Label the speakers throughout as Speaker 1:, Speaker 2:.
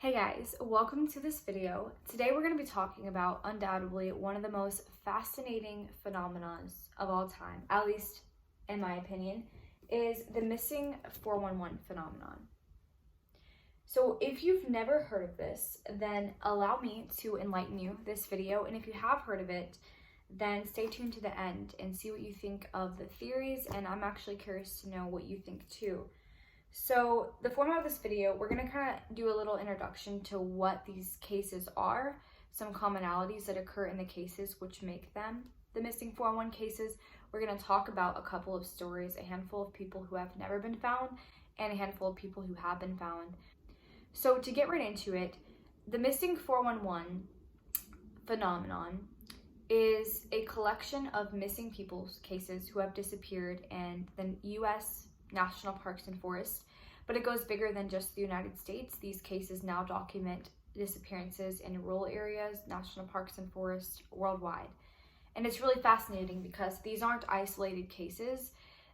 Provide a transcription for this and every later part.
Speaker 1: Hey guys, welcome to this video. Today we're going to be talking about undoubtedly one of the most fascinating phenomena of all time, at least in my opinion, is the missing 411 phenomenon. So if you've never heard of this, then allow me to enlighten you this video, and if you have heard of it, then stay tuned to the end and see what you think of the theories, and I'm actually curious to know what you think too. So the format of this video, we're going to kind of do a little introduction to what these cases are, some commonalities that occur in the cases which make them the missing 411 cases. We're going to talk about a couple of stories, a handful of people who have never been found, and a handful of people who have been found. So to get right into it, the missing 411 phenomenon is a collection of missing people's cases who have disappeared in the U.S. National Parks and Forests, but it goes bigger than just the United States. These cases now document disappearances in rural areas, national parks and forests worldwide. And it's really fascinating because these aren't isolated cases.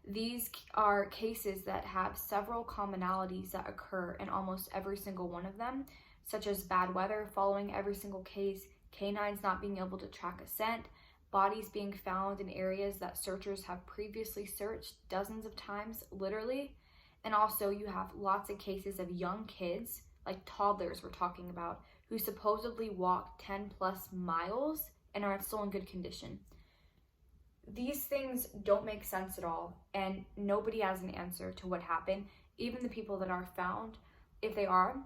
Speaker 1: These are cases that have several commonalities that occur in almost every single one of them, such as bad weather following every single case, canines not being able to track a scent, bodies being found in areas that searchers have previously searched dozens of times, literally. And also you have lots of cases of young kids, like toddlers we're talking about, who supposedly walked 10 plus miles and are still in good condition. These things don't make sense at all, and nobody has an answer to what happened. Even the people that are found, if they are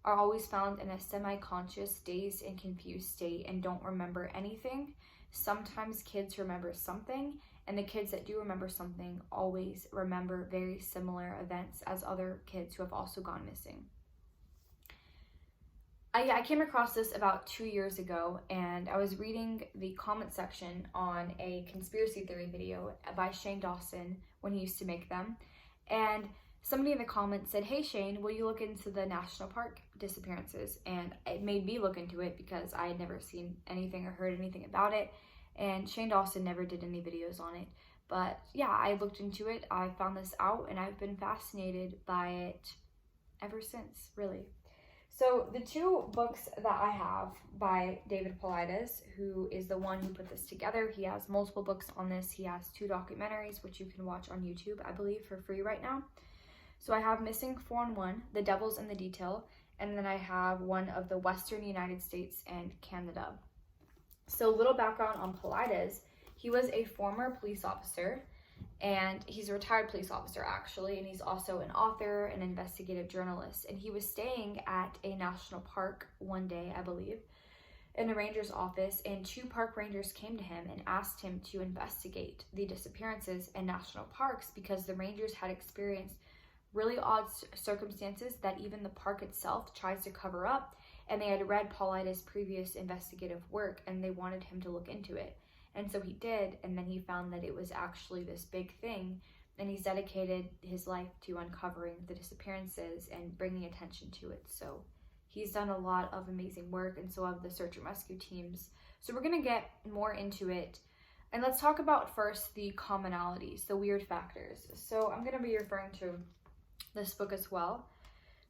Speaker 1: always found in a semi-conscious, dazed and confused state and don't remember anything. Sometimes kids remember something, and the kids that do remember something always remember very similar events as other kids who have also gone missing. I came across this about 2 years ago, and I was reading the comment section on a conspiracy theory video by Shane Dawson when he used to make them, and somebody in the comments said, "Hey Shane, will you look into the national park disappearances?" And it made me look into it because I had never seen anything or heard anything about it. And Shane Dawson never did any videos on it. But yeah, I looked into it, I found this out, and I've been fascinated by it ever since, really. So the two books that I have by David Paulides, who is the one who put this together, he has multiple books on this. He has 2 documentaries, which you can watch on YouTube, I believe, for free right now. So I have Missing 411, The Devil's in the Detail, and then I have one of the Western United States and Canada. So a little background on Paulides. He was a former police officer, and he's a retired police officer actually, and he's also an author, an investigative journalist, and he was staying at a national park one day, I believe, in a ranger's office, and 2 park rangers came to him and asked him to investigate the disappearances in national parks because the rangers had experienced really odd circumstances that even the park itself tries to cover up, and they had read Paulides' previous investigative work and they wanted him to look into it. And so he did, and then he found that it was actually this big thing, and he's dedicated his life to uncovering the disappearances and bringing attention to it. So he's done a lot of amazing work, and so have the search and rescue teams. So we're going to get more into it. And let's talk about first the commonalities, the weird factors. So I'm going to be referring to this book as well.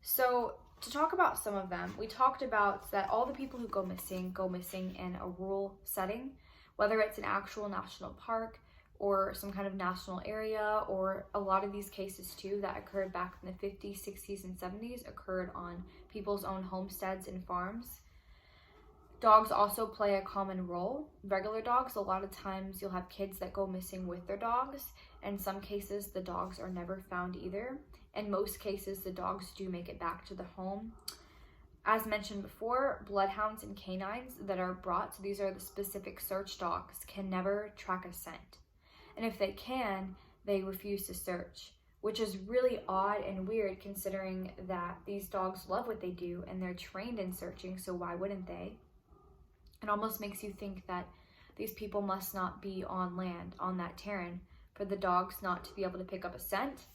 Speaker 1: So to talk about some of them, we talked about that all the people who go missing in a rural setting, whether it's an actual national park or some kind of national area, or a lot of these cases too that occurred back in the 50s, 60s, and 70s occurred on people's own homesteads and farms. Dogs also play a common role. Regular dogs, a lot of times you'll have kids that go missing with their dogs. In some cases, the dogs are never found either. In most cases, the dogs do make it back to the home. As mentioned before, bloodhounds and canines that are brought, so these are the specific search dogs, can never track a scent. And if they can, they refuse to search, which is really odd and weird considering that these dogs love what they do and they're trained in searching, so why wouldn't they? It almost makes you think that these people must not be on land, on that terrain, for the dogs not to be able to pick up a scent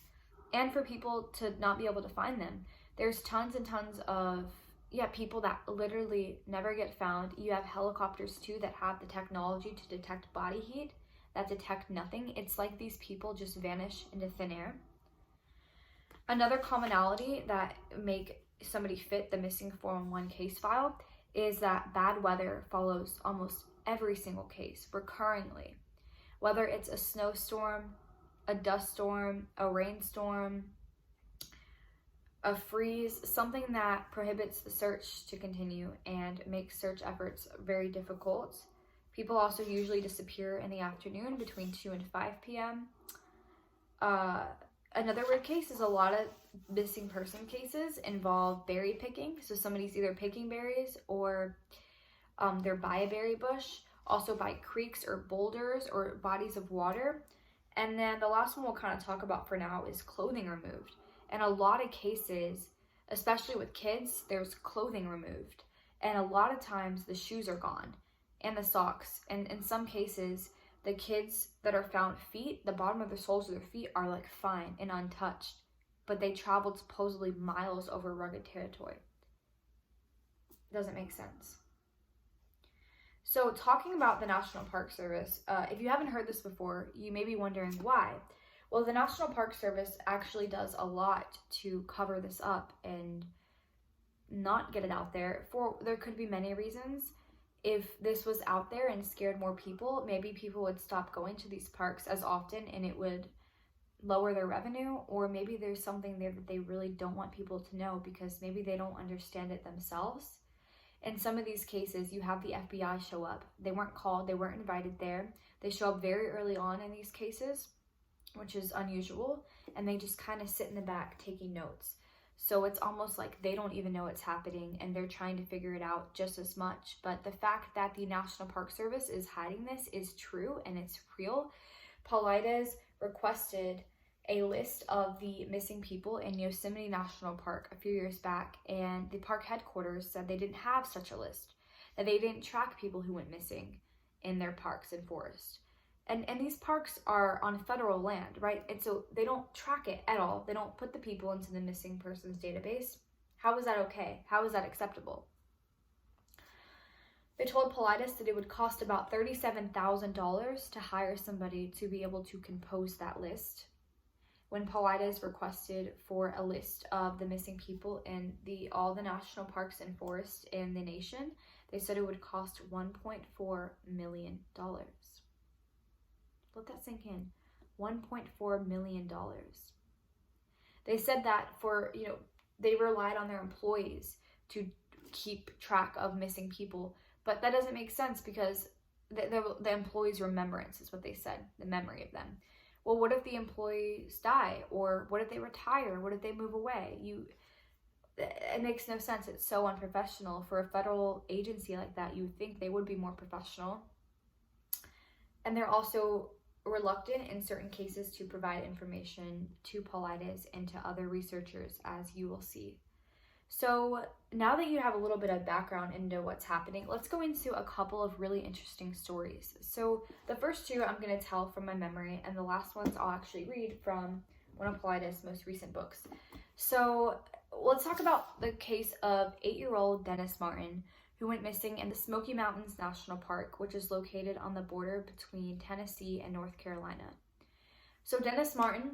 Speaker 1: and for people to not be able to find them. There's tons and tons of people that literally never get found. You have helicopters too that have the technology to detect body heat that detect nothing. It's like these people just vanish into thin air. Another commonality that make somebody fit the missing 411 case file is that bad weather follows almost every single case recurringly. Whether it's a snowstorm, a dust storm, a rainstorm, a freeze, something that prohibits the search to continue and makes search efforts very difficult. People also usually disappear in the afternoon between 2 and 5 p.m. Another weird case is a lot of missing person cases involve berry picking. So somebody's either picking berries or they're by a berry bush, also by creeks or boulders or bodies of water. And then the last one we'll kind of talk about for now is clothing removed. In a lot of cases, especially with kids, there's clothing removed. And a lot of times the shoes are gone and the socks. And in some cases, the kids that are found feet, the bottom of the soles of their feet are like fine and untouched, but they traveled supposedly miles over rugged territory. Doesn't make sense. So talking about the National Park Service, if you haven't heard this before, you may be wondering why. Well, the National Park Service actually does a lot to cover this up and not get it out there. There could be many reasons. If this was out there and scared more people, maybe people would stop going to these parks as often and it would lower their revenue, or maybe there's something there that they really don't want people to know because maybe they don't understand it themselves. In some of these cases, you have the FBI show up. They weren't called, they weren't invited there. They show up very early on in these cases, which is unusual, and they just kind of sit in the back taking notes. So it's almost like they don't even know what's happening and they're trying to figure it out just as much. But the fact that the National Park Service is hiding this is true and it's real. Paulides requested a list of the missing people in Yosemite National Park a few years back, and the park headquarters said they didn't have such a list, that they didn't track people who went missing in their parks and forests. And these parks are on federal land, right? And so they don't track it at all. They don't put the people into the missing persons database. How is that okay? How is that acceptable? They told Paulides that it would cost about $37,000 to hire somebody to be able to compose that list. When Paulides requested for a list of the missing people in all the national parks and forests in the nation, they said it would cost $1.4 million. Let that sink in. $1.4 million. They said that they relied on their employees to keep track of missing people, but that doesn't make sense because the employees' remembrance is what they said, the memory of them. Well, what if the employees die? Or what if they retire? What if they move away? It makes no sense. It's so unprofessional. For a federal agency like that, you would think they would be more professional. And they're also reluctant in certain cases to provide information to Paulides and to other researchers, as you will see. So now that you have a little bit of background into what's happening, let's go into a couple of really interesting stories. So the first two I'm going to tell from my memory, and the last ones I'll actually read from one of Paulides' most recent books. So let's talk about the case of 8-year-old Dennis Martin, who went missing in the Smoky Mountains National Park, which is located on the border between Tennessee and North Carolina. So Dennis Martin,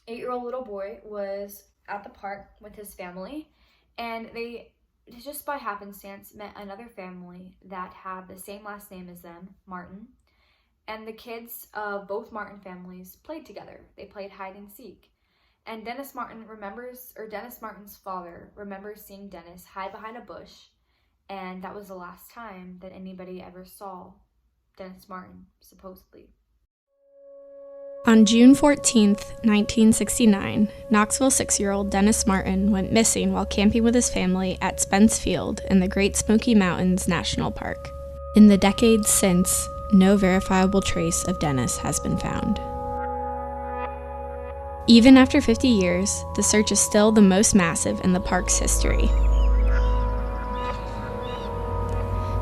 Speaker 1: 8-year-old little boy, was at the park with his family, and they just by happenstance met another family that had the same last name as them, Martin, and the kids of both Martin families played together. They played hide and seek. And Dennis Martin's father remembers seeing Dennis hide behind a bush, and that was the last time that anybody ever saw Dennis Martin, supposedly.
Speaker 2: On June 14th, 1969, Knoxville 6-year-old Dennis Martin went missing while camping with his family at Spence Field in the Great Smoky Mountains National Park. In the decades since, no verifiable trace of Dennis has been found. Even after 50 years, the search is still the most massive in the park's history.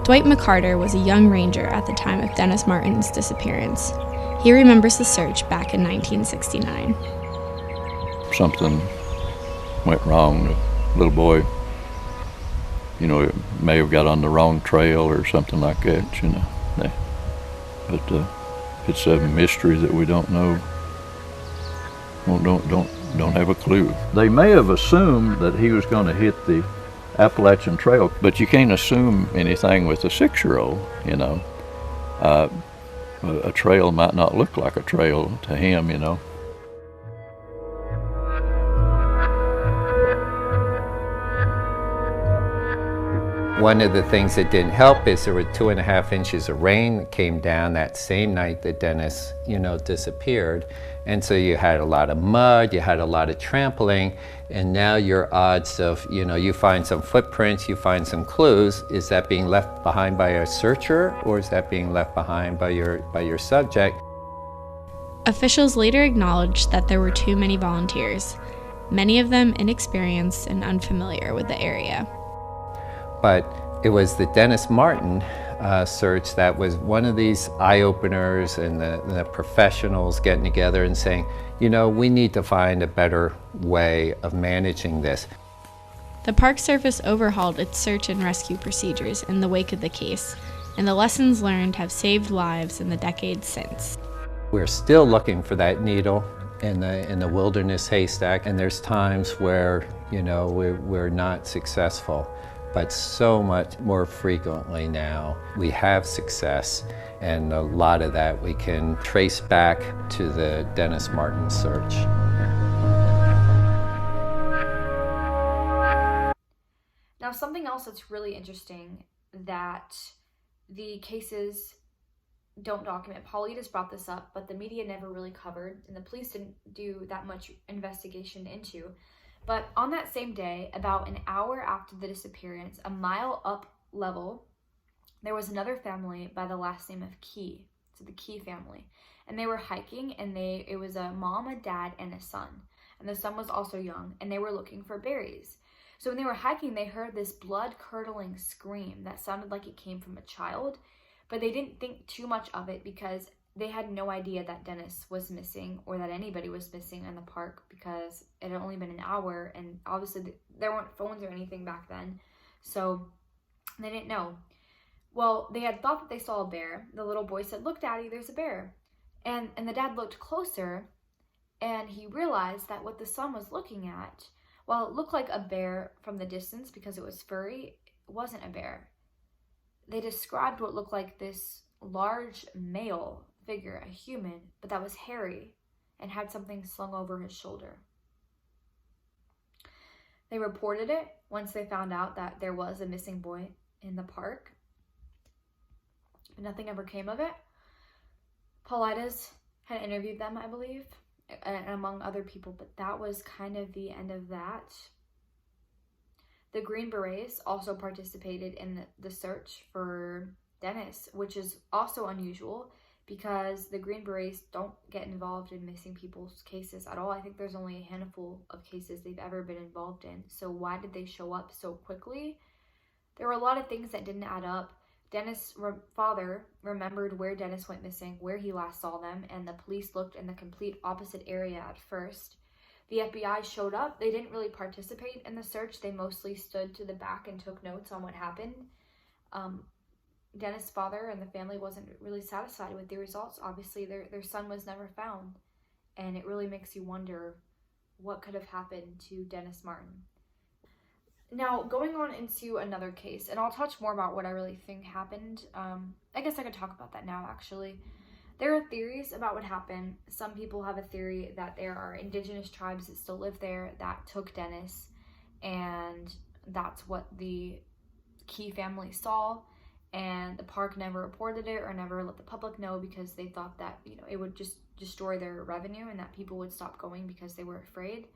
Speaker 2: Dwight McCullar was a young ranger at the time of Dennis Martin's disappearance. He remembers the search back in 1969.
Speaker 3: Something went wrong. The little boy, may have got on the wrong trail or something like that, But it's a mystery that we don't know. Well, don't don't have a clue. They may have assumed that he was going to hit the Appalachian Trail, but you can't assume anything with a 6-year-old, you know. A trail might not look like a trail to him, you know.
Speaker 4: One of the things that didn't help is there were 2.5 inches of rain that came down that same night that Dennis, disappeared. And so you had a lot of mud, you had a lot of trampling, and now your odds of, you find some footprints, you find some clues. Is that being left behind by a searcher, or is that being left behind by your subject?
Speaker 2: Officials later acknowledged that there were too many volunteers, many of them inexperienced and unfamiliar with the area.
Speaker 4: But it was the Dennis Martin search that was one of these eye-openers, and the professionals getting together and saying, we need to find a better way of managing this.
Speaker 2: The Park Service overhauled its search and rescue procedures in the wake of the case, and the lessons learned have saved lives in the decades since.
Speaker 4: We're still looking for that needle in the wilderness haystack, and there's times where, we're not successful. But so much more frequently now, we have success, and a lot of that we can trace back to the Dennis Martin search.
Speaker 1: Now, something else that's really interesting that the cases don't document. Paulides brought this up, but the media never really covered, and the police didn't do that much investigation into. But on that same day, about an hour after the disappearance, a mile up level, there was another family by the last name of Key. So the Key family. And they were hiking, and it was a mom, a dad, and a son. And the son was also young, and they were looking for berries. So when they were hiking, they heard this blood-curdling scream that sounded like it came from a child. But they didn't think too much of it because they had no idea that Dennis was missing, or that anybody was missing in the park, because it had only been an hour, and obviously there weren't phones or anything back then, so they didn't know. Well, they had thought that they saw a bear. The little boy said, "Look, Daddy, there's a bear." And the dad looked closer, and he realized that what the son was looking at, while it looked like a bear from the distance because it was furry, it wasn't a bear. They described what looked like this large male figure, a human, but that was hairy and had something slung over his shoulder. They reported it once they found out that there was a missing boy in the park, but nothing ever came of it. Paulides had interviewed them, I believe, and among other people, but that was kind of the end of that. The Green Berets also participated in the search for Dennis, which is also unusual because the Green Berets don't get involved in missing people's cases at all. I think there's only a handful of cases they've ever been involved in. So why did they show up so quickly? There were a lot of things that didn't add up. Dennis' father remembered where Dennis went missing, where he last saw them, and the police looked in the complete opposite area at first. The FBI showed up. They didn't really participate in the search. They mostly stood to the back and took notes on what happened. Dennis' father and the family wasn't really satisfied with the results. Obviously, their son was never found, and it really makes you wonder what could have happened to Dennis Martin. Now, going on into another case, and I'll touch more about what I really think happened. I guess I could talk about that now, actually. There are theories about what happened. Some people have a theory that there are indigenous tribes that still live there that took Dennis, and that's what the Key family saw, and the park never reported it or never let the public know because they thought that, it would just destroy their revenue and that people would stop going because they were afraid.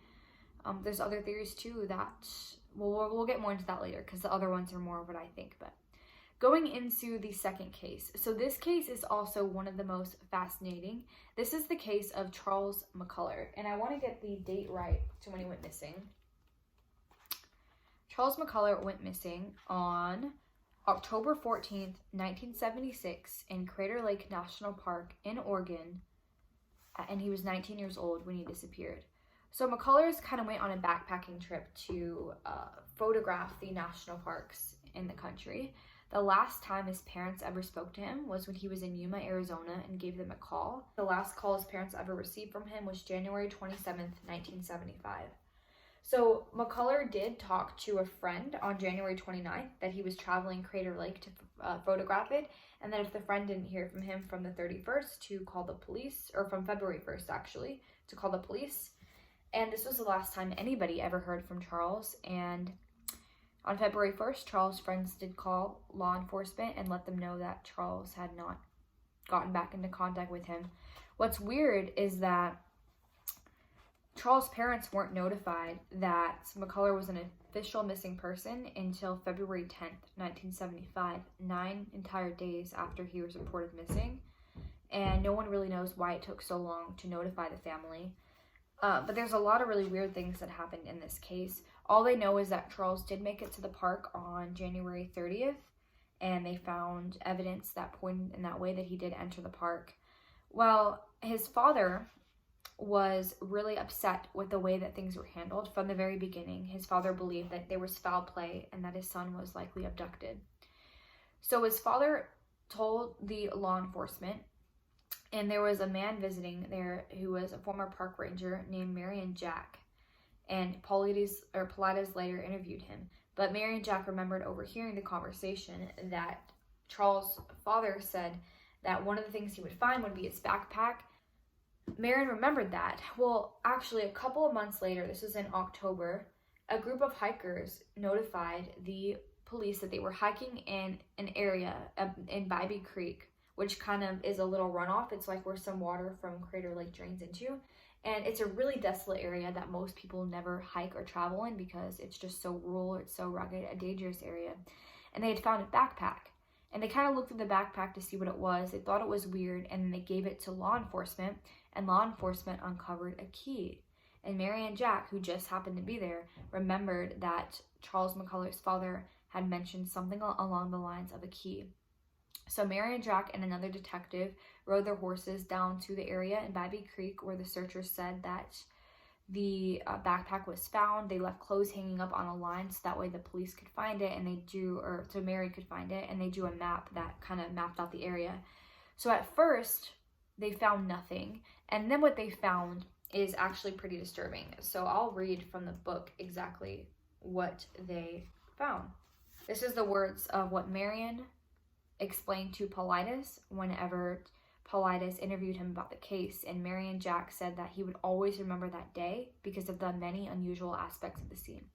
Speaker 1: There's other theories too that, we'll get more into that later because the other ones are more of what I think. But going into the second case. So this case is also one of the most fascinating. This is the case of Charles McCullar, and I want to get the date right to when he went missing. Charles McCullar went missing on October 14th, 1976 in Crater Lake National Park in Oregon, and he was 19 years old when he disappeared. So McCullars kind of went on a backpacking trip to photograph the national parks in the country. The last time his parents ever spoke to him was when he was in Yuma, Arizona, and gave them a call. The last call his parents ever received from him was January 27th, 1975. So McCullar did talk to a friend on January 29th that he was traveling Crater Lake to photograph it, and that if the friend didn't hear from him from the 31st, to call the police, or from February 1st actually, to call the police. And this was the last time anybody ever heard from Charles. And on February 1st, Charles' friends did call law enforcement and let them know that Charles had not gotten back into contact with him. What's weird is that Charles' parents weren't notified that McCullar was an official missing person until February 10th, 1975, 9 entire days after he was reported missing. And no one really knows why it took so long to notify the family. But there's a lot of really weird things that happened in this case. All they know is that Charles did make it to the park on January 30th, and they found evidence that pointed in that way that he did enter the park. Well, his father was really upset with the way that things were handled from the very beginning. His father believed that there was foul play and that his son was likely abducted. So his father told the law enforcement, and there was a man visiting there who was a former park ranger named Marion Jack, and Paulides later interviewed him. But Marion Jack remembered overhearing the conversation that Charles' father said that one of the things he would find would be his backpack. Marion remembered that. Well, actually, a couple of months later, this was in October, a group of hikers notified the police that they were hiking in an area in Bybee Creek, which kind of is a little runoff. It's like where some water from Crater Lake drains into. And it's a really desolate area that most people never hike or travel in because it's just so rural, it's so rugged, a dangerous area. And they had found a backpack. And they kind of looked at the backpack to see what it was. They thought it was weird, and then they gave it to law enforcement, and law enforcement uncovered a key. And Marion Jack, who just happened to be there, remembered that Charles McCullar's father had mentioned something along the lines of a key. So Marion Jack and another detective rode their horses down to the area in Bybee Creek where the searchers said that the backpack was found. They left clothes hanging up on a line so that way the police could find it, and so Marion could find it, and they drew a map that kind of mapped out the area. So at first, they found nothing, and then what they found is actually pretty disturbing. So I'll read from the book exactly what they found. This is the words of what Marion explained to Paulides whenever Paulides interviewed him about the case, and Marion Jack said that he would always remember that day because of the many unusual aspects of the scene.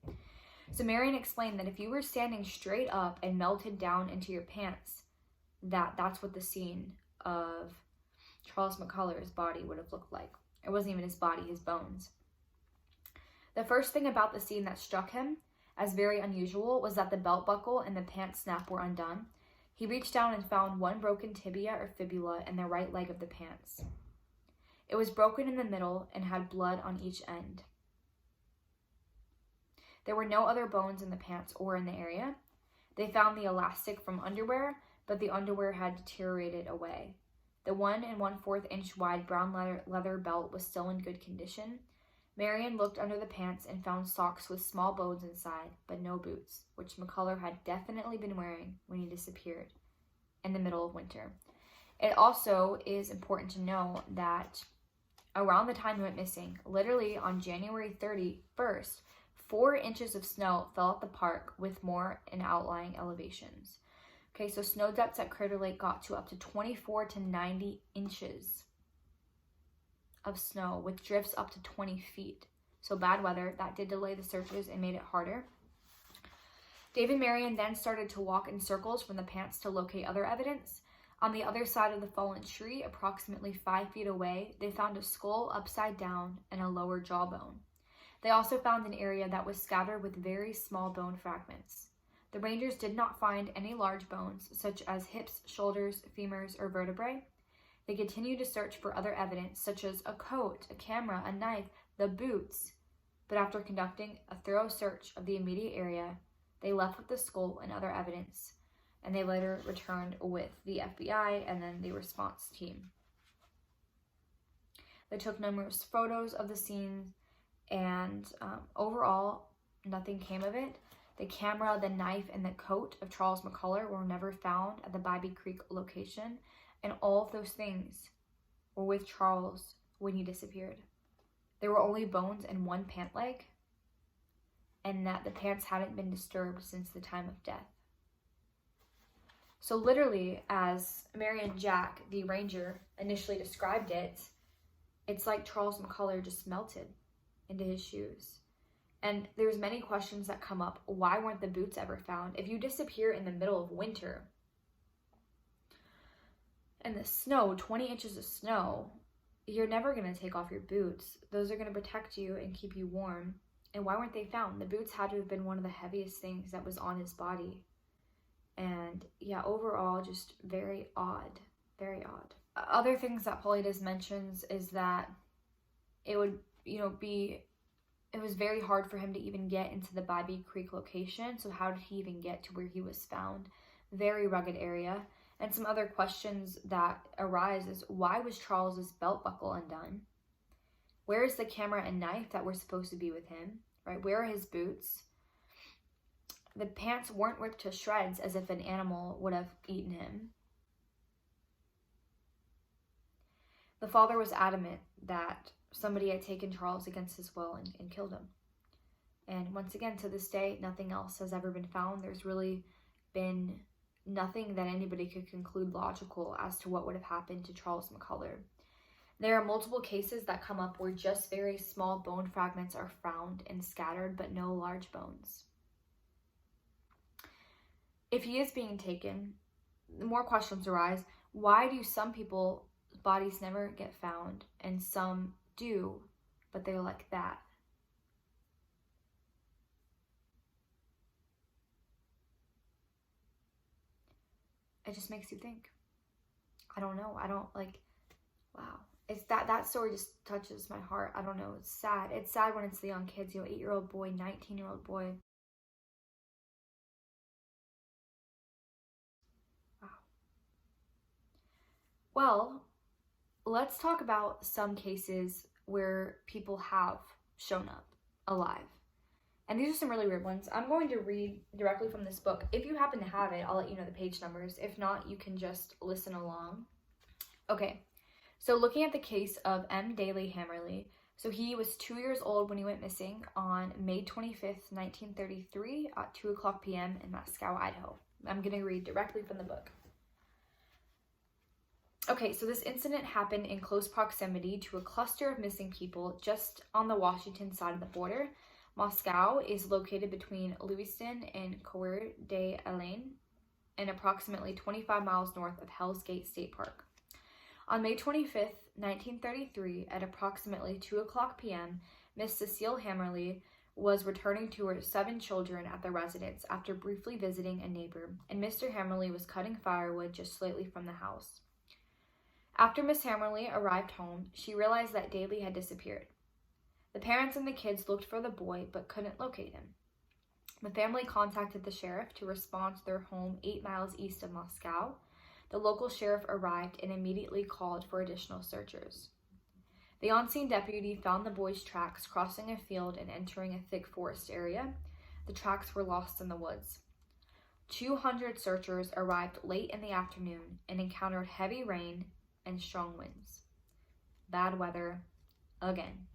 Speaker 1: So Marion explained that if you were standing straight up and melted down into your pants, that's what the scene of Charles McCullar's body would have looked like. It wasn't even his body, his bones. The first thing about the scene that struck him as very unusual was that the belt buckle and the pant snap were undone. He reached down and found one broken tibia or fibula in the right leg of the pants. It was broken in the middle and had blood on each end. There were no other bones in the pants or in the area. They found the elastic from underwear, but the underwear had deteriorated away. The 1 1/4 inch wide brown leather belt was still in good condition. Marion looked under the pants and found socks with small bones inside, but no boots, which McCullar had definitely been wearing when he disappeared in the middle of winter. It also is important to know that around the time he went missing, literally on January 31st, 4 inches of snow fell at the park with more in outlying elevations. Okay, so snow depths at Crater Lake got to up to 24 to 90 inches of snow with drifts up to 20 feet. So bad weather, that did delay the searches and made it harder. David and Marion then started to walk in circles from the pants to locate other evidence. On the other side of the fallen tree, approximately 5 feet away, they found a skull upside down and a lower jawbone. They also found an area that was scattered with very small bone fragments. The rangers did not find any large bones, such as hips, shoulders, femurs, or vertebrae. They continued to search for other evidence, such as a coat, a camera, a knife, the boots. But after conducting a thorough search of the immediate area, they left with the skull and other evidence, and they later returned with the FBI and then the response team. They took numerous photos of the scene, and overall, nothing came of it. The camera, the knife, and the coat of Charles McCullar were never found at the Bybee Creek location, and all of those things were with Charles when he disappeared. There were only bones and one pant leg, and that the pants hadn't been disturbed since the time of death. So literally, as Mary and Jack, the ranger, initially described it, it's like Charles McCullar just melted into his shoes. And there's many questions that come up. Why weren't the boots ever found? If you disappear in the middle of winter, and the snow, 20 inches of snow, you're never going to take off your boots. Those are going to protect you and keep you warm. And why weren't they found? The boots had to have been one of the heaviest things that was on his body. And yeah, overall, just very odd. Very odd. Other things that Paulides mentions is that it would, it was very hard for him to even get into the Bybee Creek location. So how did he even get to where he was found? Very rugged area. And some other questions that arise is, why was Charles's belt buckle undone? Where is the camera and knife that were supposed to be with him? Right? Where are his boots? The pants weren't ripped to shreds as if an animal would have eaten him. The father was adamant that somebody had taken Charles against his will and killed him. And once again, to this day, nothing else has ever been found. There's really been nothing that anybody could conclude logical as to what would have happened to Charles McCullar. There are multiple cases that come up where just very small bone fragments are found and scattered, but no large bones. If he is being taken, more questions arise. Why do some people's bodies never get found and some do, but they're like that? It just makes you think. I don't know. Wow. It's that story just touches my heart. I don't know. It's sad. It's sad when it's the young kids, 8-year-old boy, 19-year-old boy. Wow. Well, let's talk about some cases where people have shown up alive. And these are some really weird ones. I'm going to read directly from this book. If you happen to have it, I'll let you know the page numbers. If not, you can just listen along. Okay, so looking at the case of M-Dailey Hamerly. So he was 2 years old when he went missing on May 25th, 1933 at 2 o'clock p.m. in Moscow, Idaho. I'm going to read directly from the book. Okay, so this incident happened in close proximity to a cluster of missing people just on the Washington side of the border. Moscow is located between Lewiston and Coeur d'Alene and approximately 25 miles north of Hell's Gate State Park. On May 25th, 1933, at approximately 2 o'clock p.m., Miss Cecile Hamerly was returning to her 7 children at the residence after briefly visiting a neighbor, and Mr. Hamerly was cutting firewood just slightly from the house. After Miss Hamerly arrived home, she realized that Dailey had disappeared. The parents and the kids looked for the boy but couldn't locate him. The family contacted the sheriff to respond to their home 8 miles east of Moscow. The local sheriff arrived and immediately called for additional searchers. The on-scene deputy found the boy's tracks crossing a field and entering a thick forest area. The tracks were lost in the woods. 200 searchers arrived late in the afternoon and encountered heavy rain and strong winds. Bad weather again.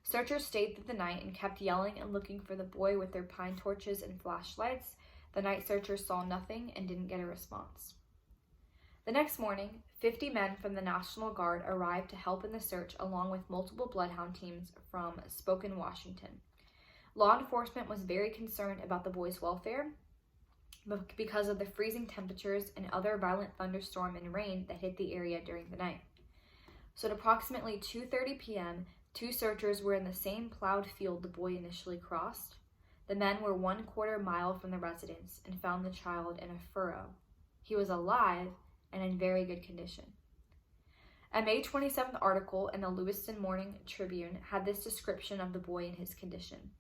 Speaker 1: Searchers stayed through the night and kept yelling and looking for the boy with their pine torches and flashlights. The night searchers saw nothing and didn't get a response. The next morning, 50 men from the National Guard arrived to help in the search along with multiple bloodhound teams from Spokane, Washington. Law enforcement was very concerned about the boy's welfare because of the freezing temperatures and other violent thunderstorm and rain that hit the area during the night. So at approximately 2:30 p.m., 2 searchers were in the same plowed field the boy initially crossed. The men were 1/4 mile from the residence and found the child in a furrow. He was alive and in very good condition. A May 27th article in the Lewiston Morning Tribune had this description of the boy and his condition.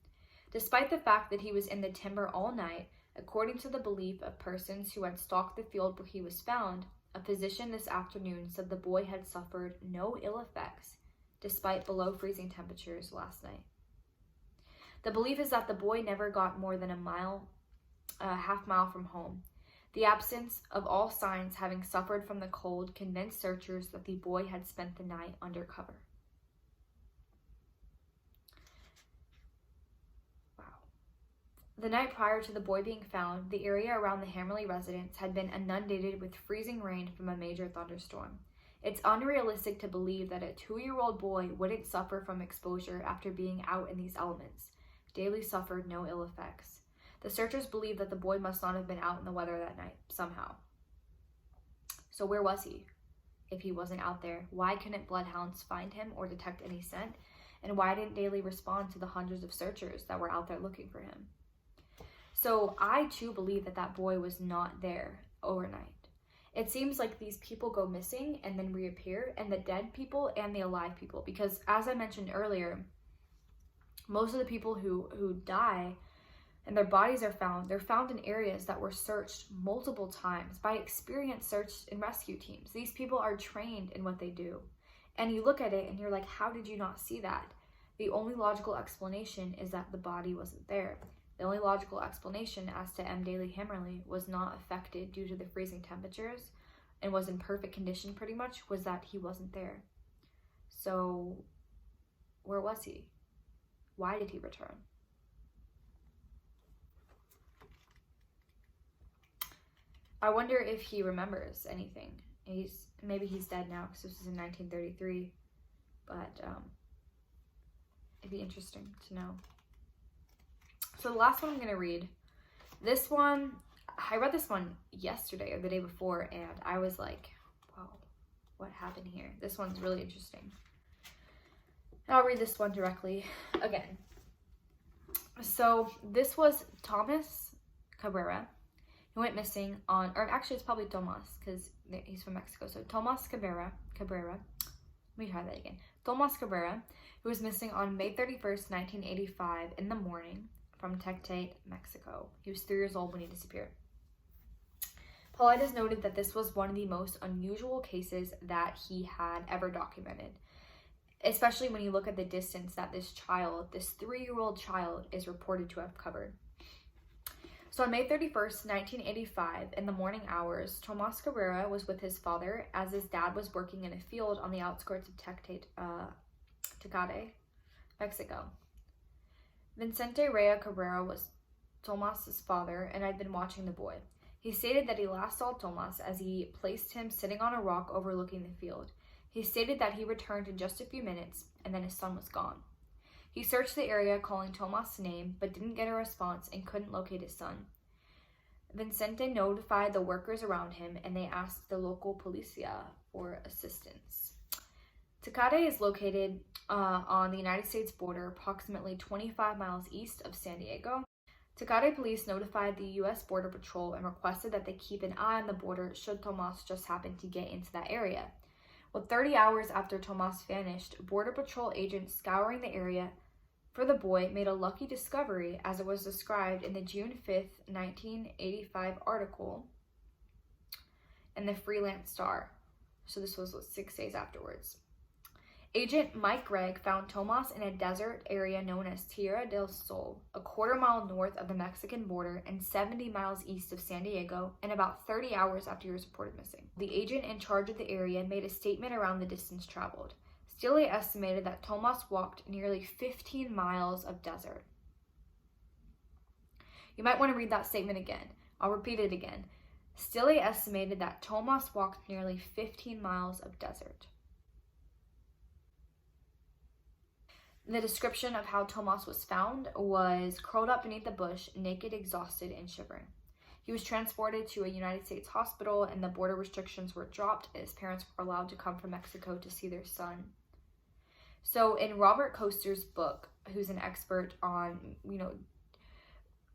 Speaker 1: Despite the fact that he was in the timber all night, according to the belief of persons who had stalked the field where he was found, a physician this afternoon said the boy had suffered no ill effects despite below freezing temperatures last night. The belief is that the boy never got more than a mile a half-mile from home. The absence of all signs having suffered from the cold convinced searchers that the boy had spent the night under cover. Wow. The night prior to the boy being found, the area around the Hamerly residence had been inundated with freezing rain from a major thunderstorm. It's unrealistic to believe that a 2-year-old boy wouldn't suffer from exposure after being out in these elements. Dailey suffered no ill effects. The searchers believe that the boy must not have been out in the weather that night, somehow. So where was he? If he wasn't out there, why couldn't bloodhounds find him or detect any scent? And why didn't Dailey respond to the hundreds of searchers that were out there looking for him? So I too believe that that boy was not there overnight. It seems like these people go missing and then reappear, and the dead people and the alive people, because as I mentioned earlier, most of the people who die and their bodies are found, they're found in areas that were searched multiple times by experienced search and rescue teams. These people are trained in what they do. And you look at it and you're like, how did you not see that? The only logical explanation is that the body wasn't there. The only logical explanation as to M-Dailey Hamerly was not affected due to the freezing temperatures and was in perfect condition pretty much, was that he wasn't there. So where was he? Why did he return? I wonder if he remembers anything. Maybe he's dead now because this was in 1933, but it'd be interesting to know. So the last one I'm going to read, this one, I read this one yesterday or the day before, and I was like, wow, what happened here? This one's really interesting. And I'll read this one directly again. So this was Tomas Cabrera. He went missing on, or actually it's probably Tomas because he's from Mexico. So Tomas Cabrera, let me try that again. Tomas Cabrera, who was missing on May 31st, 1985 in the morning from Tecate, Mexico. He was 3 years old when he disappeared. Paulides noted that this was one of the most unusual cases that he had ever documented, especially when you look at the distance that this 3-year-old child is reported to have covered. So on May 31st, 1985, in the morning hours, Tomas Cabrera was with his father as his dad was working in a field on the outskirts of Tecate, Mexico. Vicente Rea Cabrera was Tomas's father and had been watching the boy. He stated that he last saw Tomas as he placed him sitting on a rock overlooking the field. He stated that he returned in just a few minutes and then his son was gone. He searched the area calling Tomas' name, but didn't get a response and couldn't locate his son. Vicente notified the workers around him, and they asked the local policia for assistance. Tecate is located on the United States border, approximately 25 miles east of San Diego. Tecate police notified the U.S. Border Patrol and requested that they keep an eye on the border should Tomas just happen to get into that area. Well, 30 hours after Tomas vanished, Border Patrol agents scouring the area for the boy made a lucky discovery, as it was described in the June 5th, 1985 article in the Freelance Star. So this was 6 days afterwards. Agent Mike Gregg found Tomas in a desert area known as Tierra del Sol, a quarter-mile north of the Mexican border and 70 miles east of San Diego, and about 30 hours after he was reported missing. The agent in charge of the area made a statement around the distance traveled. Stille estimated that Tomas walked nearly 15 miles of desert. You might want to read that statement again. I'll repeat it again. Stille estimated that Tomas walked nearly 15 miles of desert. The description of how Tomas was found was curled up beneath a bush, naked, exhausted, and shivering. He was transported to a United States hospital, and the border restrictions were dropped, and his parents were allowed to come from Mexico to see their son. So in Robert Coaster's book, who's an expert on,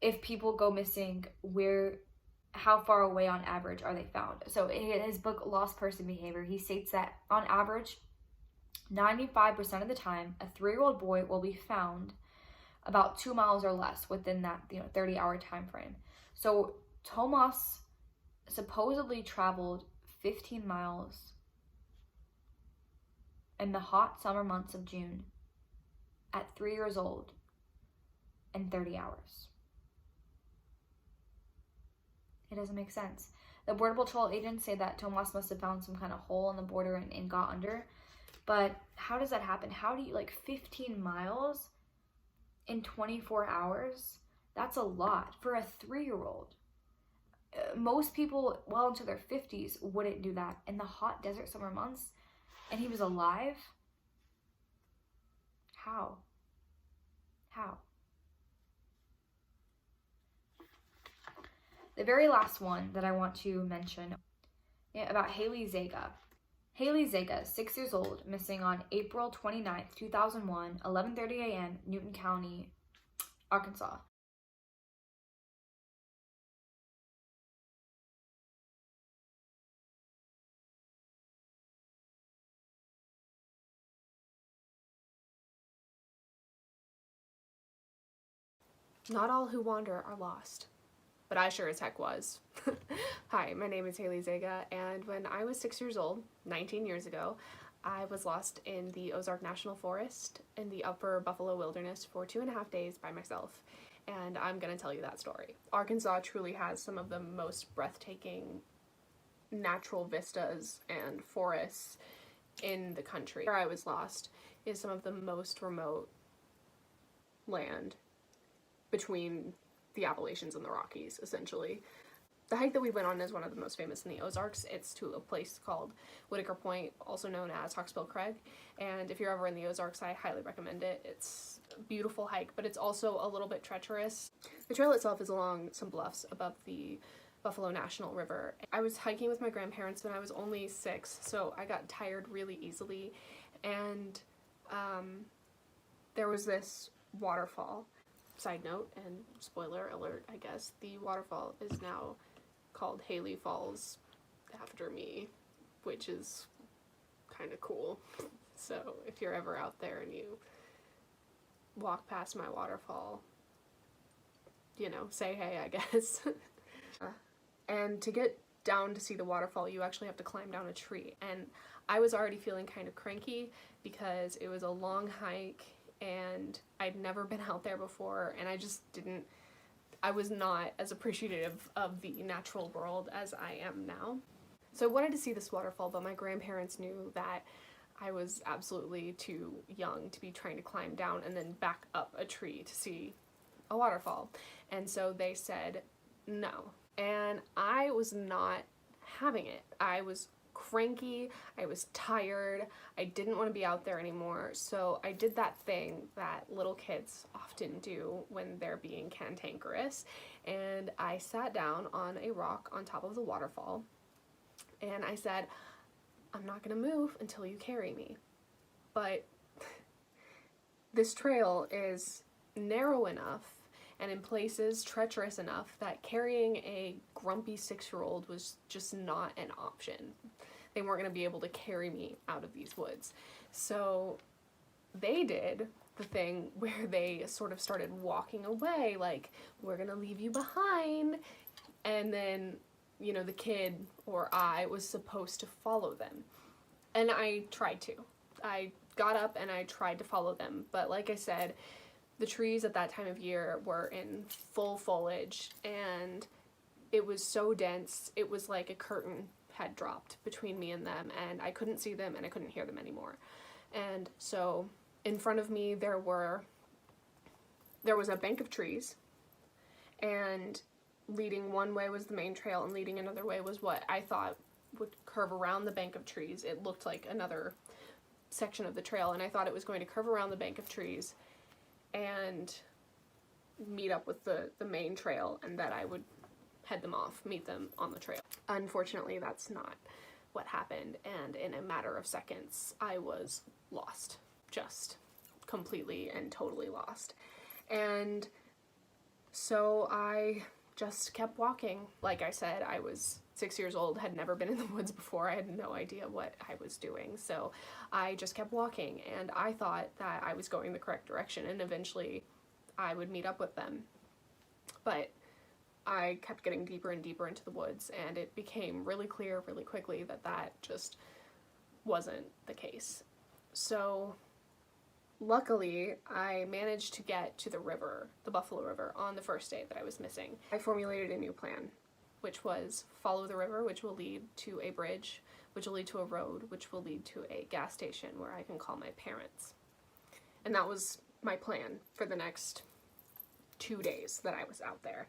Speaker 1: if people go missing, how far away on average are they found? So in his book, Lost Person Behavior, he states that on average, 95% of the time, a 3-year-old boy will be found about 2 miles or less within that 30-hour time frame. So Tomas supposedly traveled 15 miles in the hot summer months of June at 3 years old in 30 hours. It doesn't make sense. The Border Patrol agents say that Tomas must have found some kind of hole in the border and got under. But how does that happen? How do you, like 15 miles in 24 hours? That's a lot for a 3-year-old. Most people well into their 50s wouldn't do that in the hot desert summer months. And he was alive? How? How? The very last one that I want to mention, about Haley Zega. Haley Zega, 6 years old, missing on April 29th, 2001, 11:30 a.m., Newton County, Arkansas.
Speaker 5: Not all who wander are lost, but I sure as heck was. Hi, my name is Haley Zega, and when I was 6 years old, 19 years ago, I was lost in the Ozark National Forest in the upper Buffalo Wilderness for 2.5 days by myself, and I'm gonna tell you that story. Arkansas truly has some of the most breathtaking natural vistas and forests in the country. Where I was lost is some of the most remote land between the Appalachians and the Rockies, essentially. The hike that we went on is one of the most famous in the Ozarks. It's to a place called Whitaker Point, also known as Hawksbill Crag, and if you're ever in the Ozarks, I highly recommend it. It's a beautiful hike, but it's also a little bit treacherous. The trail itself is along some bluffs above the Buffalo National River. I was hiking with my grandparents when I was only 6, so I got tired really easily, and there was this waterfall. Side note, and spoiler alert, I guess, the waterfall is now called Haley Falls after me, which is kind of cool. So if you're ever out there and you walk past my waterfall, you know, say hey, I guess. And to get down to see the waterfall, you actually have to climb down a tree. And I was already feeling kind of cranky because it was a long hike and I'd never been out there before, and I was not as appreciative of the natural world as I am now. So I wanted to see this waterfall, but my grandparents knew that I was absolutely too young to be trying to climb down and then back up a tree to see a waterfall. And so they said no. And I was not having it. I was cranky, I was tired, I didn't want to be out there anymore, so I did that thing that little kids often do when they're being cantankerous, and I sat down on a rock on top of the waterfall, and I said, I'm not gonna move until you carry me. But this trail is narrow enough and in places treacherous enough that carrying a grumpy 6-year-old was just not an option. They weren't going to be able to carry me out of these woods. So they did the thing where they sort of started walking away, like, we're going to leave you behind. And then, you know, the kid, or I, was supposed to follow them. And I tried to. I got up and I tried to follow them. But like I said, the trees at that time of year were in full foliage, and it was so dense, it was like a curtain had dropped between me and them, and I couldn't see them and I couldn't hear them anymore. And so in front of me there was a bank of trees, and leading one way was the main trail, and leading another way was what I thought would curve around the bank of trees. It looked like another section of the trail, and I thought it was going to curve around the bank of trees and meet up with the main trail, and that I would head them off, meet them on the trail. Unfortunately, that's not what happened, and in a matter of seconds, I was lost. Just completely and totally lost. And so I just kept walking. Like I said, I was 6 years old, had never been in the woods before. I had no idea what I was doing. So I just kept walking, and I thought that I was going the correct direction and eventually I would meet up with them. But I kept getting deeper and deeper into the woods, and it became really clear really quickly that that just wasn't the case. So luckily, I managed to get to the river, the Buffalo River, on the first day that I was missing. I formulated a new plan. which was follow the river, which will lead to a bridge, which will lead to a road, which will lead to a gas station where I can call my parents. And that was my plan for the next 2 days that I was out there.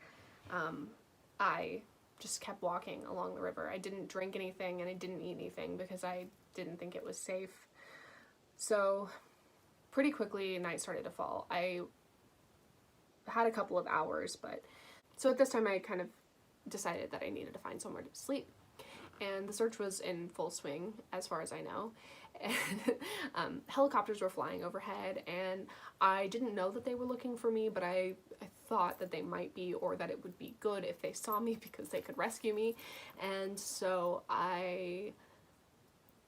Speaker 5: I just kept walking along the river. I didn't drink anything and I didn't eat anything because I didn't think it was safe. So pretty quickly night started to fall. I had a couple of hours, but so at this time I kind of decided that I needed to find somewhere to sleep. And the search was in full swing, as far as I know. And helicopters were flying overhead, and I didn't know that they were looking for me, but I thought that they might be, or that it would be good if they saw me because they could rescue me. And so I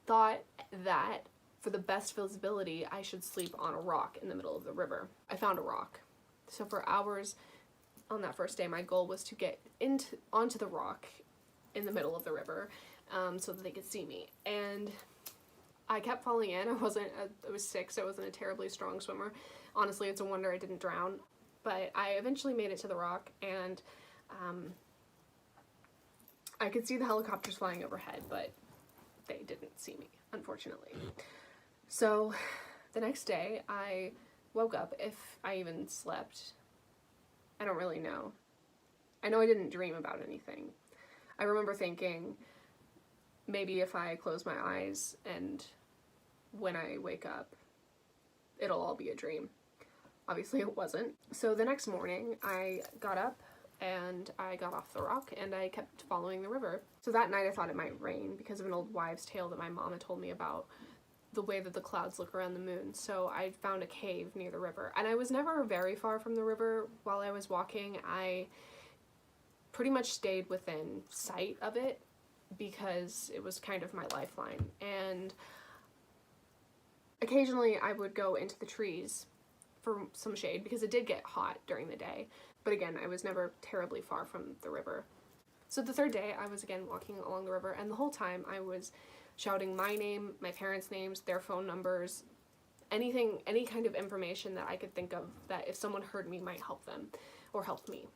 Speaker 5: thought that for the best visibility, I should sleep on a rock in the middle of the river. I found a rock. So for hours on that first day, my goal was to get onto the rock in the middle of the river, so that they could see me. And I kept falling in. I was 6, so I wasn't a terribly strong swimmer. Honestly, it's a wonder I didn't drown. But I eventually made it to the rock, and I could see the helicopters flying overhead, but they didn't see me, unfortunately. So the next day, I woke up, if I even slept. I don't really know. I know I didn't dream about anything. I remember thinking, maybe if I close my eyes and when I wake up, it'll all be a dream. Obviously it wasn't. So the next morning I got up and I got off the rock and I kept following the river. So that night I thought it might rain because of an old wives' tale that my mom had told me about the way that the clouds look around the moon. So I found a cave near the river, and I was never very far from the river while I was walking. I pretty much stayed within sight of it because it was kind of my lifeline. And occasionally I would go into the trees for some shade because it did get hot during the day. But again, I was never terribly far from the river. So the third day I was again walking along the river, and the whole time I was shouting my name, my parents' names, their phone numbers, anything, any kind of information that I could think of that if someone heard me might help them or help me.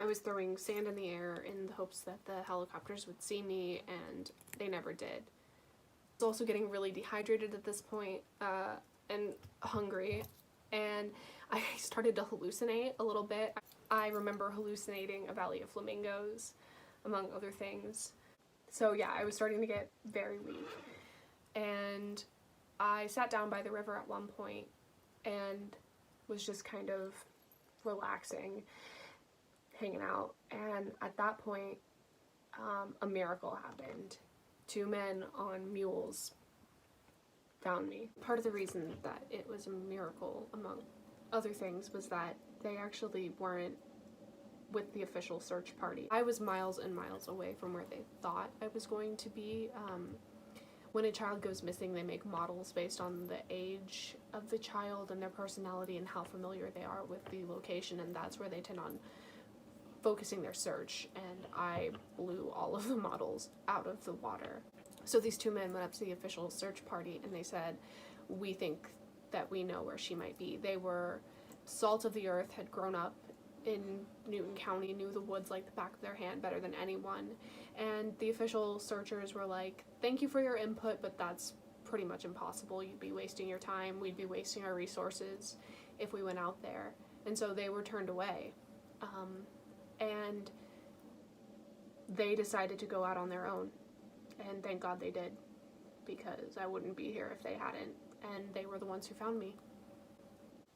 Speaker 5: I was throwing sand in the air in the hopes that the helicopters would see me, and they never did. I was also getting really dehydrated at this point, and hungry, and I started to hallucinate a little bit. I remember hallucinating a valley of flamingos, among other things. So yeah, I was starting to get very weak, and I sat down by the river at one point and was just kind of relaxing, hanging out, and at that point a miracle happened. 2 men on mules found me. Part of the reason that it was a miracle, among other things, was that they actually weren't with the official search party. I was miles and miles away from where they thought I was going to be. When a child goes missing, they make models based on the age of the child and their personality and how familiar they are with the location, and that's where they tend on focusing their search, and I blew all of the models out of the water. So these 2 men went up to the official search party and they said, we think that we know where she might be. They were salt of the earth, had grown up in Newton County, knew the woods like the back of their hand better than anyone. And the official searchers were like, thank you for your input, but that's pretty much impossible. You'd be wasting your time. We'd be wasting our resources if we went out there. And so they were turned away. And they decided to go out on their own. And thank God they did, because I wouldn't be here if they hadn't. And they were the ones who found me.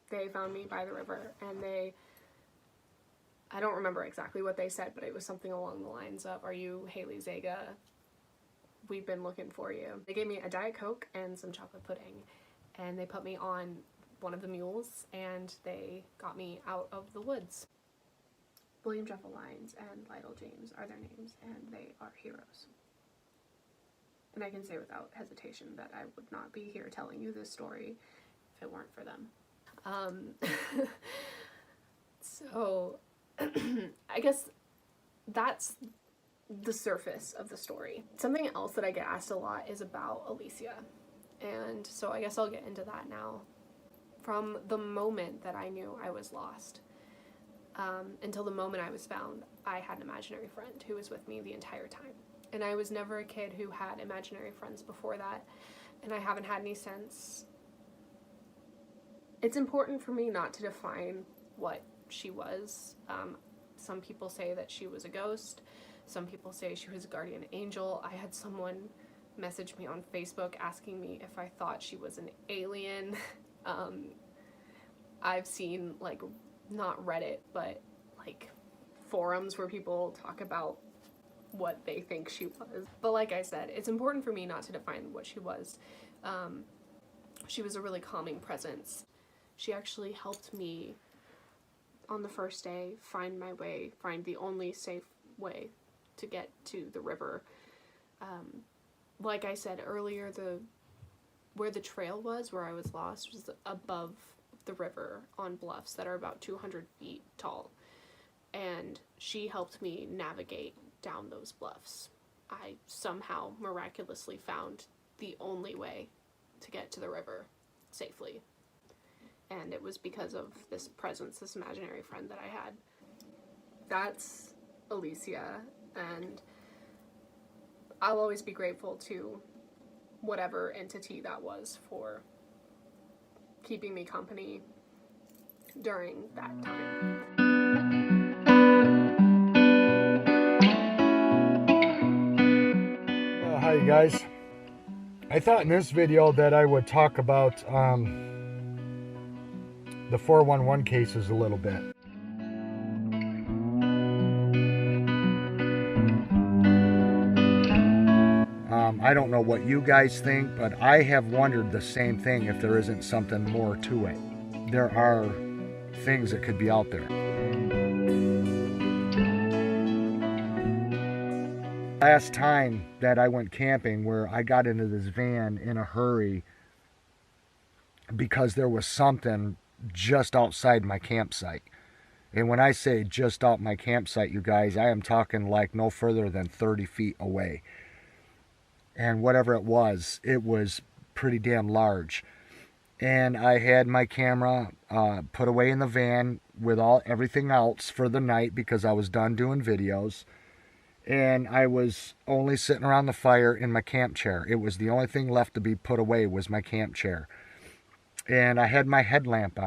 Speaker 5: They found me by the river, and I don't remember exactly what they said, but it was something along the lines of, are you Haley Zega? We've been looking for you. They gave me a Diet Coke and some chocolate pudding, and they put me on one of the mules, and they got me out of the woods. William Jeffel Lyons and Lytle James are their names, and they are heroes. And I can say without hesitation that I would not be here telling you this story if it weren't for them. So I guess that's the surface of the story. Something else that I get asked a lot is about Alicia, and so I guess I'll get into that now. From the moment that I knew I was lost, Until the moment I was found, I had an imaginary friend who was with me the entire time. And I was never a kid who had imaginary friends before that, and I haven't had any since. It's important for me not to define what she was. Some people say that she was a ghost. Some people say she was a guardian angel. I had someone message me on Facebook asking me if I thought she was an alien. I've seen, like, not Reddit, but, like, forums where people talk about what they think she was. But like I said, it's important for me not to define what she was. She was a really calming presence. She actually helped me on the first day find my way, find the only safe way to get to the river. Like I said earlier, where the trail was, where I was lost, was above the river on bluffs that are about 200 feet tall. And she helped me navigate down those bluffs. I somehow miraculously found the only way to get to the river safely. And it was because of this presence, this imaginary friend that I had. That's Alicia, and I'll always be grateful to whatever entity that was for keeping me company during that time.
Speaker 6: Hi guys. I thought in this video that I would talk about the 411 cases a little bit. I don't know what you guys think, but I have wondered the same thing, if there isn't something more to it. There are things that could be out there. Last time that I went camping, where I got into this van in a hurry because there was something just outside my campsite. And when I say just out my campsite, you guys, I am talking like no further than 30 feet away. And whatever it was pretty damn large. And I had my camera put away in the van with everything else for the night because I was done doing videos. And I was only sitting around the fire in my camp chair. It was the only thing left to be put away was my camp chair. And I had my headlamp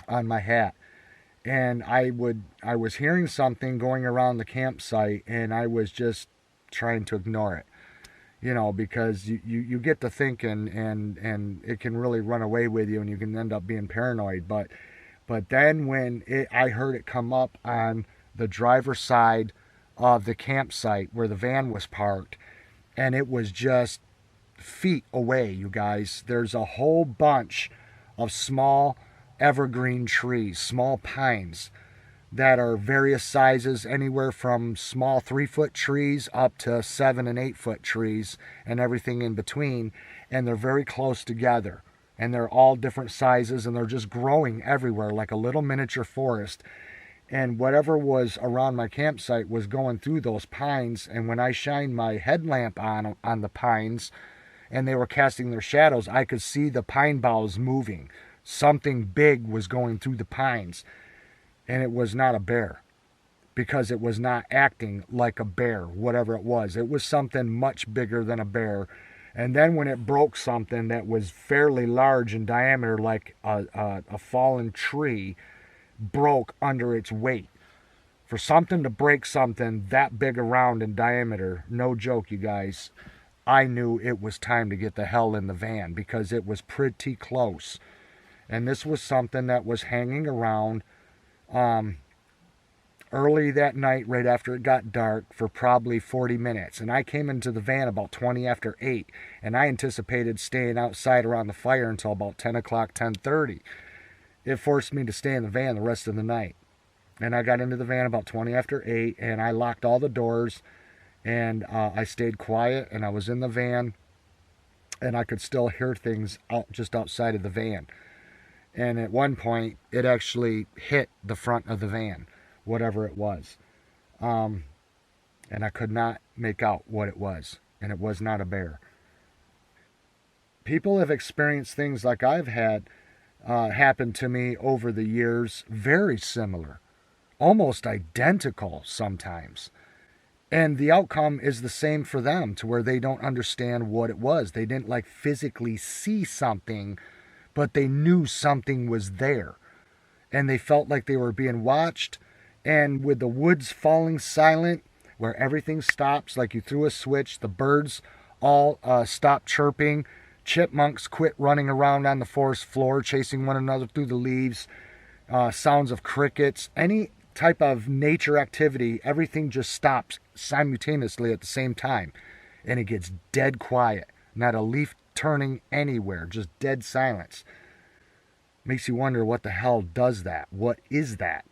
Speaker 6: on my hat. And I was hearing something going around the campsite, and I was just trying to ignore it. You know, because you get to thinking, and it can really run away with you, and you can end up being paranoid. But then when I heard it come up on the driver's side of the campsite where the van was parked, and it was just feet away, you guys. There's a whole bunch of small evergreen trees, small pines that are various sizes, anywhere from small 3-foot trees up to 7 and 8-foot trees and everything in between. And they're very close together, and they're all different sizes, and they're just growing everywhere like a little miniature forest. And whatever was around my campsite was going through those pines. And when I shined my headlamp on the pines and they were casting their shadows, I could see the pine boughs moving. Something big was going through the pines. And it was not a bear, because it was not acting like a bear, whatever it was. It was something much bigger than a bear. And then when it broke something that was fairly large in diameter, like a fallen tree, broke under its weight. For something to break something that big around in diameter, no joke, you guys, I knew it was time to get the hell in the van, because it was pretty close. And this was something that was hanging around early that night, right after it got dark, for probably 40 minutes. And I came into the van about 20 after 8, and I anticipated staying outside around the fire until about 10 o'clock, 10:30. It forced me to stay in the van the rest of the night. And I got into the van about 20 after 8, and I locked all the doors, and I stayed quiet, and I was in the van, and I could still hear things just outside of the van. And at one point, it actually hit the front of the van, whatever it was. And I could not make out what it was. And it was not a bear. People have experienced things like I've had happen to me over the years, very similar. almost identical sometimes. And the outcome is the same for them, to where they don't understand what it was. They didn't like physically see something, but they knew something was there. And they felt like they were being watched. And with the woods falling silent, where everything stops, like you threw a switch, the birds all stop chirping, chipmunks quit running around on the forest floor, chasing one another through the leaves, sounds of crickets, any type of nature activity, everything just stops simultaneously at the same time. And it gets dead quiet. Not a leaf turning anywhere, just dead silence. Makes you wonder, what the hell does that? What is that?